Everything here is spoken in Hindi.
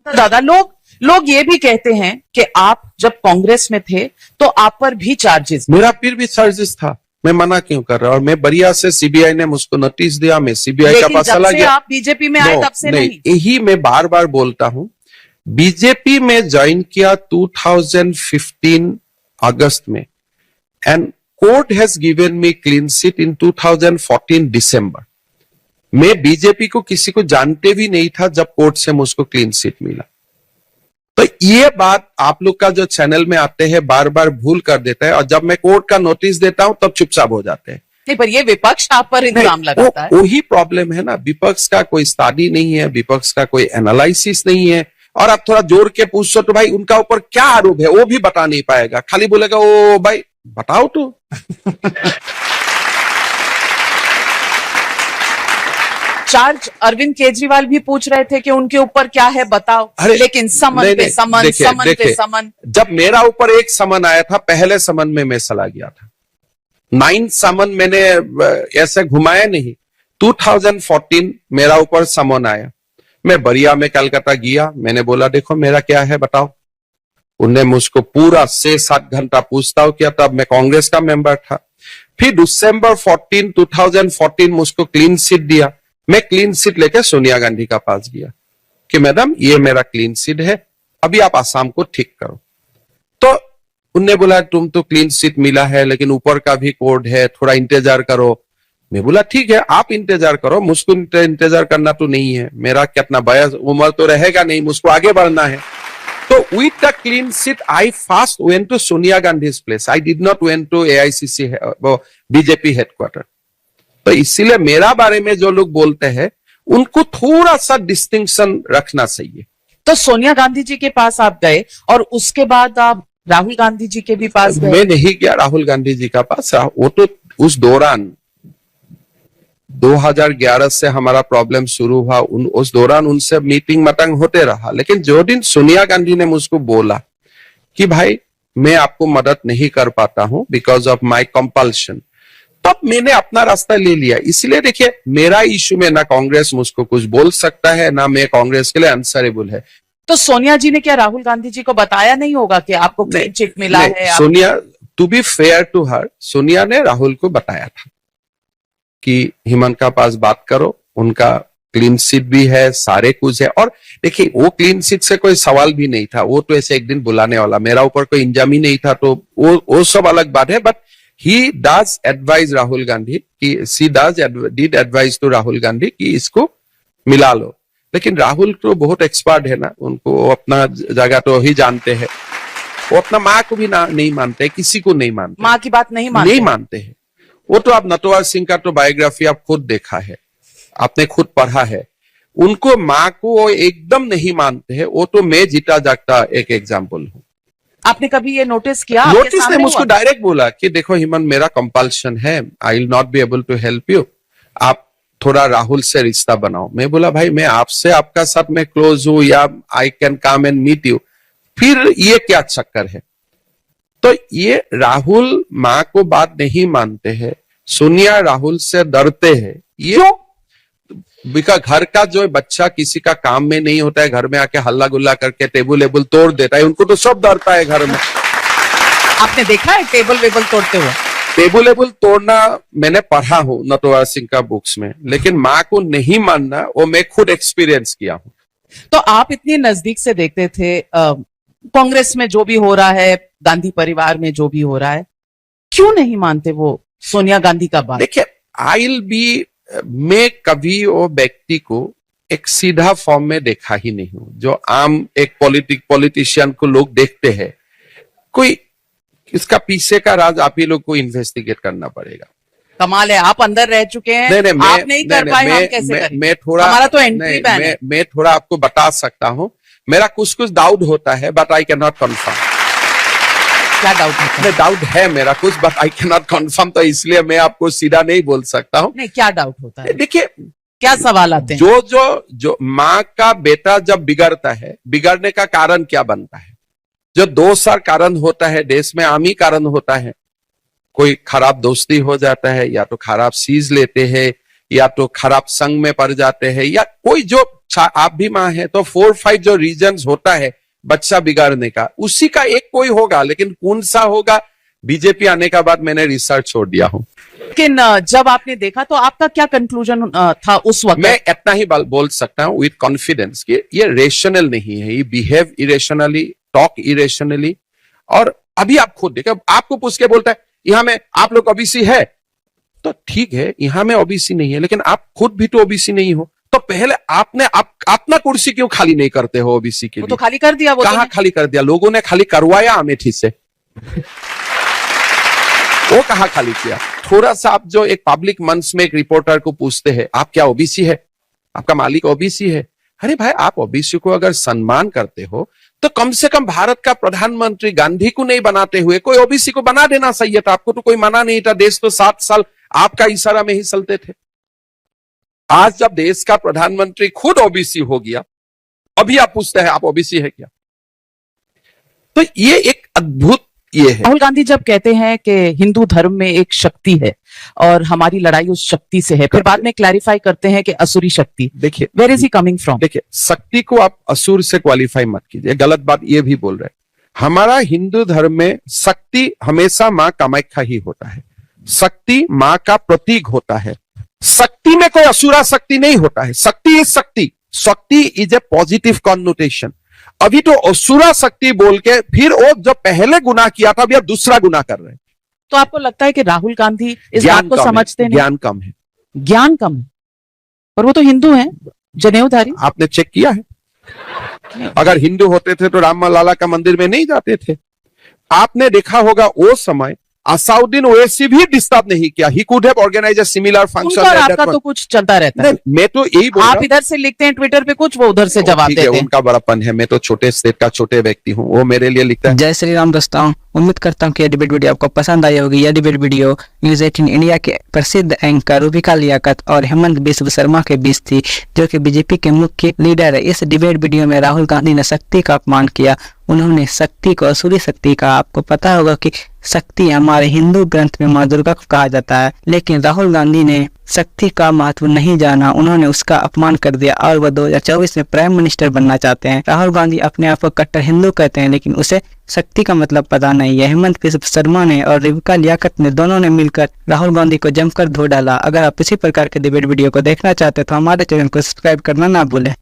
तो दादा लोग ये भी कहते हैं कि आप जब कांग्रेस में थे तो आप पर भी चार्जेस। मेरा फिर भी चार्जेस था, मैं मना क्यों कर रहा? और मैं बढ़िया से सीबीआई ने मुझको नोटिस दिया, मैं सीबीआई का पास चला गया। आप बीजेपी में आए तब से नहीं। यही मैं बार बार बोलता हूं, बीजेपी में ज्वाइन किया 2015 अगस्त में, and court has given me clean chit in 2014 दिसंबर। मैं बीजेपी को किसी को जानते भी नहीं था जब कोर्ट से मुझको क्लीन चिट मिला। तो ये बात आप लोग का जो चैनल में आते हैं बार बार भूल कर देता है, और जब मैं कोर्ट का नोटिस देता हूं तब चुपचाप हो जाते हैं। नहीं, पर ये विपक्ष आप पर इल्जाम लगाता है। वही प्रॉब्लम है ना, विपक्ष का कोई स्टडी नहीं है, विपक्ष का कोई एनालिसिस नहीं है। और आप थोड़ा जोर के पूछो तो भाई उनका ऊपर क्या आरोप है वो भी बता नहीं पाएगा, खाली बोलेगा ओ भाई बताओ तो। चार्ज अरविंद केजरीवाल भी पूछ रहे थे कि उनके ऊपर क्या है बताओ, लेकिन समन पे समन। जब मेरा ऊपर एक समन आया था, पहले समन में मैं चला गया था। 9 समन मैंने ऐसे घुमाया नहीं। 2014 मेरा ऊपर समन आया, मैं बरिया में कलकत्ता गया, मैंने बोला देखो मेरा क्या है बताओ। उनने मुझको पूरा 6-7 घंटा पूछताछ किया, तब मैं कांग्रेस का मेंबर था। फिर दिसंबर 2014 मुझको क्लीन चिट दिया। मैं क्लीन चिट लेकर सोनिया गांधी का पास गया कि मैडम ये मेरा क्लीन चिट है, अभी आप आसाम को ठीक करो। तो उनने बोला तुम तो क्लीन चिट मिला है लेकिन ऊपर का भी कोर्ट है, थोड़ा इंतजार करो। मैं बोला ठीक है आप इंतजार करो, मुझको इंतजार करना तो नहीं है, मेरा कितना बयस उम्र तो रहेगा नहीं, मुझको आगे बढ़ना है। तो with the clean chit I first went to Sonia Gandhi's place, I did not went to AICC BJP headquarter. तो इसीलिए मेरा बारे में जो लोग बोलते हैं उनको थोड़ा सा डिस्टिंक्शन रखना चाहिए। तो सोनिया गांधी जी के पास आप गए और उसके बाद आप राहुल गांधी जी के भी पास गए? मैं नहीं गया राहुल गांधी जी का पास, वो तो उस दौरान 2011 से हमारा प्रॉब्लम शुरू हुआ, उस दौरान उनसे मीटिंग मटंग होते रहा। लेकिन जो दिन सोनिया गांधी ने मुझको बोला कि भाई मैं आपको मदद नहीं कर पाता हूं बिकॉज ऑफ माई कंपल्शन, तब मैंने अपना रास्ता ले लिया। इसलिए देखिए मेरा इश्यू में ना कांग्रेस मुझको कुछ बोल सकता है ना मैं कांग्रेस के लिए आंसरेबल है। तो सोनिया जी ने क्या राहुल गांधी जी को बताया नहीं होगा कि आपको क्लीन चिट मिला है? Sonia, to be fair to her, Sonia ने राहुल को बताया था कि हेमंत का पास बात करो, उनका क्लीन चिट भी है, सारे कुछ है। और देखिए वो क्लीन चिट से कोई सवाल भी नहीं था, वो तो ऐसे एक दिन बुलाने वाला, मेरा ऊपर कोई इंजाम ही नहीं था, तो वो सब अलग बात है। But he does advise Rahul Gandhi कि she did advise to Rahul Gandhi कि इसको मिला लो। लेकिन राहुल तो बहुत एक्सपर्ट है ना, उनको अपना जगह तो ही जानते हैं। वो अपना माँ को भी नहीं मानते, किसी को नहीं मानते, माँ की बात नहीं मानते हैं। वो तो आप नटवर सिंह का तो बायोग्राफी आप खुद देखा है, आपने खुद पढ़ा है, उनको माँ को वो एकदम नहीं मानते हैं। वो तो मैं जीता जागता एक एग्जाम्पल हूँ। आपने कभी ये नोटिस किया? नोटिस ने मुझको डायरेक्ट बोला कि देखो हेमंत मेरा कंपल्शन है, I will not be able to help you, आप थोड़ा राहुल से रिश्ता बनाओ। मैं बोला भाई मैं आपसे आपका साथ में क्लोज हूं या I can come and meet you, फिर ये क्या चक्कर है? तो ये राहुल माँ को बात नहीं मानते हैं, सोनिया राहुल से डरते हैं। ये बिका घर का जो बच्चा किसी का काम में नहीं होता है, घर में आके हल्ला गुल्ला करके टेबल वेबल तोड़ देता है, उनको तो सब डरता है घर में। आपने देखा है टेबल वेबल तोड़ते हुए? टेबल वेबल तोड़ना मैंने पढ़ा हूं नटवर सिंह का बुक्स में, लेकिन माँ को नहीं मानना वो मैं खुद एक्सपीरियंस किया हूं। तो आप इतने नजदीक से देखते थे कांग्रेस में जो भी हो रहा है, गांधी परिवार में जो भी हो रहा है, क्यों नहीं मानते वो सोनिया गांधी का बात? देखिए आई विल बी, मैं कभी वो व्यक्ति को एक सीधा फॉर्म में देखा ही नहीं हूं जो आम एक पॉलिटिशियन को लोग देखते हैं। कोई इसका पीछे का राज आप ही लोग को इन्वेस्टिगेट करना पड़ेगा। कमाल है, आप अंदर रह चुके हैं। आप नहीं कर पाए, हम कैसे करें? मैं थोड़ा, हमारा तो एंट्री बैन है। मैं थोड़ा आपको बता सकता हूं, मेरा कुछ डाउट होता है but I can not confirm. क्या डाउट होता है? डाउट है मेरा कुछ but I can not confirm, तो इसलिए मैं आपको सीधा नहीं बोल सकता हूँ। नहीं, क्या डाउट होता है? देखिए क्या सवाल आते हैं? जो माँ का बेटा जब बिगड़ता है, बिगड़ने का कारण क्या बनता है? जो 2 साल कारण होता है देश में, आम ही कारण होता है। कोई खराब दोस्ती हो जाता है, या तो खराब चीज लेते हैं, या तो खराब संग में पड़ जाते हैं, या कोई जो आप भी माँ है, तो 4-5 जो रीजन्स होता है बच्चा बिगाड़ने का, उसी का एक कोई होगा, लेकिन कौन सा होगा, बीजेपी आने के बाद मैंने रिसर्च छोड़ दिया हूं। लेकिन जब आपने देखा तो आपका क्या कंक्लूजन था उस वक्त? मैं इतना ही बोल सकता हूं विद कॉन्फिडेंस कि ये रेशनल नहीं है, ये बिहेव इरेशनली, टॉक इरेशनली। और अभी आप खुद देखो, आपको पूछ के बोलता है यहां में आप लोग ओबीसी है, तो ठीक है यहां में ओबीसी नहीं है, लेकिन आप खुद भी तो ओबीसी नहीं हो, तो पहले आपने अपना कुर्सी क्यों खाली नहीं करते हो ओबीसी के वो लिए? तो खाली कर दिया। वो कहां खाली कर दिया? लोगों ने खाली करवाया अमेठी से। वो कहां खाली किया? थोड़ा सा आप जो एक पब्लिक मंच में एक रिपोर्टर को पूछते हैं आप क्या ओबीसी है, आपका मालिक ओबीसी है, अरे भाई आप ओबीसी को अगर सम्मान करते हो तो कम से कम भारत का प्रधानमंत्री गांधी को नहीं बनाते हुए कोई ओबीसी को बना देना चाहिए था। आपको तो कोई मना नहीं था, देश तो 7 साल आपका इशारा में ही चलते थे। आज जब देश का प्रधानमंत्री खुद ओबीसी हो गया, अभी आप पूछते हैं आप ओबीसी है क्या? तो ये एक अद्भुत ये है। राहुल गांधी जब कहते हैं कि हिंदू धर्म में एक शक्ति है और हमारी लड़ाई उस शक्ति से है, फिर बाद में क्लैरिफाई करते हैं कि असुरी शक्ति। देखिए where is he coming from? देखिए, शक्ति को आप असुर से क्वालिफाई मत कीजिए, गलत बात ये भी बोल रहे हैं। हमारा हिंदू धर्म में शक्ति हमेशा मां कामाख्या ही होता है, शक्ति मां का प्रतीक होता है। शक्ति में कोई असुरा शक्ति नहीं होता है, शक्ति इज शक्ति, शक्ति इज ए पॉजिटिव कॉन्नोटेशन। अभी तो असुरा शक्ति बोल के फिर वो जो पहले गुनाह किया था अभी आप दूसरा गुनाह कर रहे हैं। तो आपको लगता है कि राहुल गांधी इस ज्ञान बात को कम है, समझते नहीं? ज्ञान कम है। ज्ञान कम है, पर वो तो हिंदू हैं, जनेऊधारी। आपने चेक किया है? अगर हिंदू होते थे तो राम लाला का मंदिर में नहीं जाते थे। आपने देखा होगा वो समय असाउद्दीन ओवैसी भी डिस्टर्ब नहीं किया। He could have organise a similar function. उनका और आपका तो कुछ चलता रहता है। मैं तो यही बोल रहा आप इधर से लिखते हैं ट्विटर पे कुछ, वो उधर से जवाब ठीक है, देते हैं। उनका बड़ापन है, मैं तो छोटे स्टेट का छोटे व्यक्ति हूँ, वो मेरे लिए लिखता है। जय श्री राम दोस्तों, उम्मीद करता हूँ कि यह डिबेट वीडियो आपको पसंद आई होगी। यह डिबेट वीडियो न्यूज 18 इंडिया के प्रसिद्ध एंकर रूबिका लियाकत और हेमंत बिस्व शर्मा के बीच थी, जो कि बीजेपी के मुख्य लीडर है। इस डिबेट वीडियो में राहुल गांधी ने शक्ति का अपमान किया। उन्होंने शक्ति को असुरी शक्ति कहा। आपको पता होगा कि शक्ति हमारे हिंदू ग्रंथ में माँ दुर्गा को कहा जाता है, लेकिन राहुल गांधी ने शक्ति का महत्व नहीं जाना, उन्होंने उसका अपमान कर दिया और वह 2024 में प्राइम मिनिस्टर बनना चाहते हैं। राहुल गांधी अपने आप को कट्टर हिंदू कहते हैं, लेकिन उसे शक्ति का मतलब पता नहीं है। हेमंत बिस्व शर्मा ने और रूबिका लियाकत ने दोनों ने मिलकर राहुल गांधी को जमकर धो डाला। अगर आप इसी प्रकार के डिबेट वीडियो को देखना चाहते हैं तो हमारे चैनल को सब्सक्राइब करना ना भूलें।